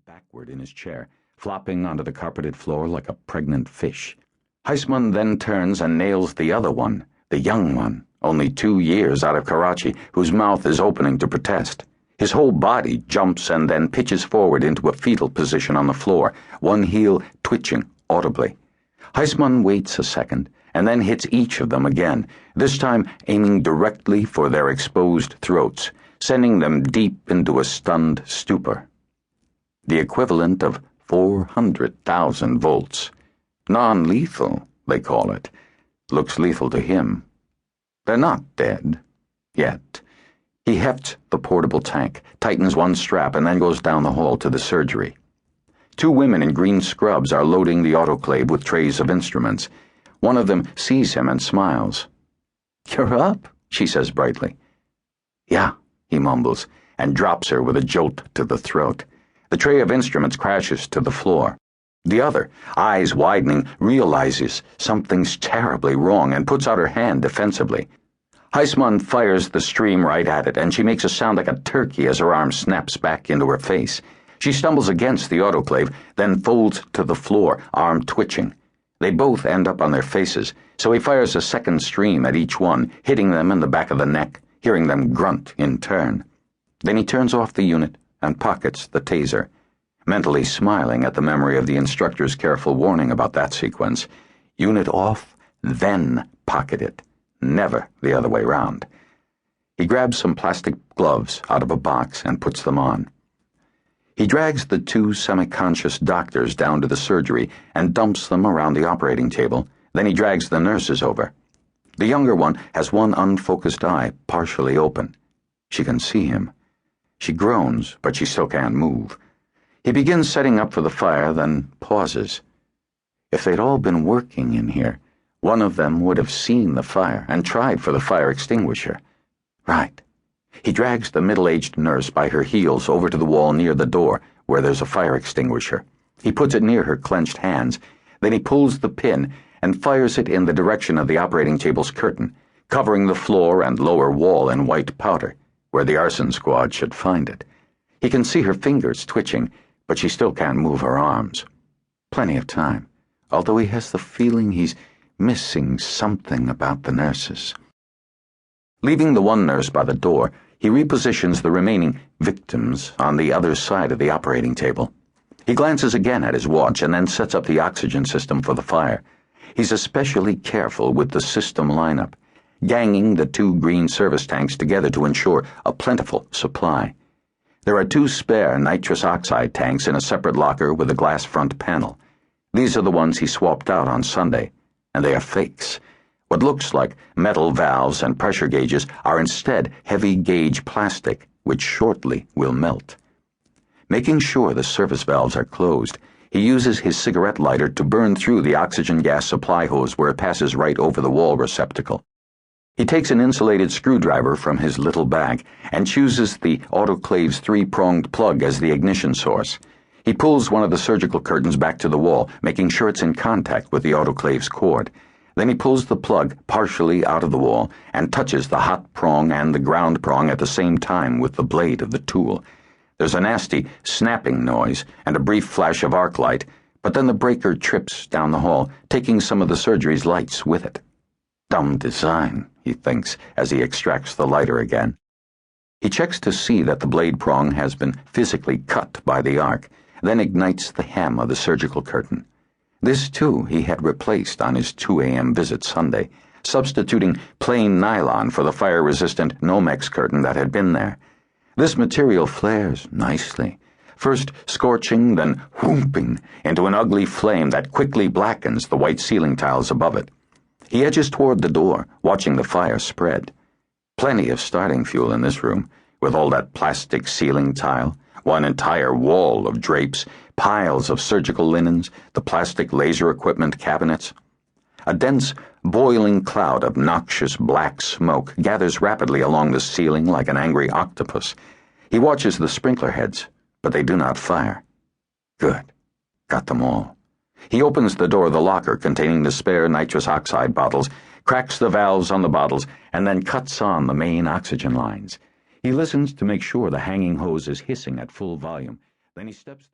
backward in his chair, flopping onto the carpeted floor like a pregnant fish. Heisman then turns and nails the other one, the young one, only 2 years out of Karachi, whose mouth is opening to protest. His whole body jumps and then pitches forward into a fetal position on the floor, one heel twitching audibly. Heisman waits a second, and then hits each of them again, this time aiming directly for their exposed throats, sending them deep into a stunned stupor. The equivalent of 400,000 volts. Non-lethal, they call it. Looks lethal to him. They're not dead. Yet. He hefts the portable tank, tightens one strap, and then goes down the hall to the surgery. 2 women in green scrubs are loading the autoclave with trays of instruments. One of them sees him and smiles. "You're up," she says brightly. "Yeah," he mumbles, and drops her with a jolt to the throat. The tray of instruments crashes to the floor. The other, eyes widening, realizes something's terribly wrong and puts out her hand defensively. Heisman fires the stream right at it, and she makes a sound like a turkey as her arm snaps back into her face. She stumbles against the autoclave, then folds to the floor, arm twitching. They both end up on their faces, so he fires a second stream at each one, hitting them in the back of the neck, hearing them grunt in turn. Then he turns off the unit and pockets the taser, mentally smiling at the memory of the instructor's careful warning about that sequence. Unit off, then pocket it. Never the other way round. He grabs some plastic gloves out of a box and puts them on. He drags the 2 semi-conscious doctors down to the surgery and dumps them around the operating table. Then he drags the nurses over. The younger one has one unfocused eye partially open. She can see him. She groans, but she still can't move. He begins setting up for the fire, then pauses. If they'd all been working in here, one of them would have seen the fire and tried for the fire extinguisher. Right. He drags the middle-aged nurse by her heels over to the wall near the door, where there's a fire extinguisher. He puts it near her clenched hands. Then he pulls the pin and fires it in the direction of the operating table's curtain, covering the floor and lower wall in white powder, where the arson squad should find it. He can see her fingers twitching, but she still can't move her arms. Plenty of time, although he has the feeling he's missing something about the nurses. Leaving the one nurse by the door, he repositions the remaining victims on the other side of the operating table. He glances again at his watch and then sets up the oxygen system for the fire. He's especially careful with the system lineup, ganging the 2 green service tanks together to ensure a plentiful supply. There are 2 spare nitrous oxide tanks in a separate locker with a glass front panel. These are the ones he swapped out on Sunday, and they are fakes. What looks like metal valves and pressure gauges are instead heavy-gauge plastic, which shortly will melt. Making sure the service valves are closed, he uses his cigarette lighter to burn through the oxygen gas supply hose where it passes right over the wall receptacle. He takes an insulated screwdriver from his little bag and chooses the autoclave's 3-pronged plug as the ignition source. He pulls one of the surgical curtains back to the wall, making sure it's in contact with the autoclave's cord. Then he pulls the plug partially out of the wall and touches the hot prong and the ground prong at the same time with the blade of the tool. There's a nasty snapping noise and a brief flash of arc light, but then the breaker trips down the hall, taking some of the surgery's lights with it. Dumb design, he thinks as he extracts the lighter again. He checks to see that the blade prong has been physically cut by the arc, then ignites the hem of the surgical curtain. This, too, he had replaced on his 2 a.m. visit Sunday, substituting plain nylon for the fire-resistant Nomex curtain that had been there. This material flares nicely, first scorching, then whooping into an ugly flame that quickly blackens the white ceiling tiles above it. He edges toward the door, watching the fire spread. Plenty of starting fuel in this room, with all that plastic ceiling tile, one entire wall of drapes, piles of surgical linens, the plastic laser equipment cabinets. A dense, boiling cloud of noxious black smoke gathers rapidly along the ceiling like an angry octopus. He watches the sprinkler heads, but they do not fire. Good. Got them all. He opens the door of the locker containing the spare nitrous oxide bottles, cracks the valves on the bottles, and then cuts on the main oxygen lines. He listens to make sure the hanging hose is hissing at full volume. Then he steps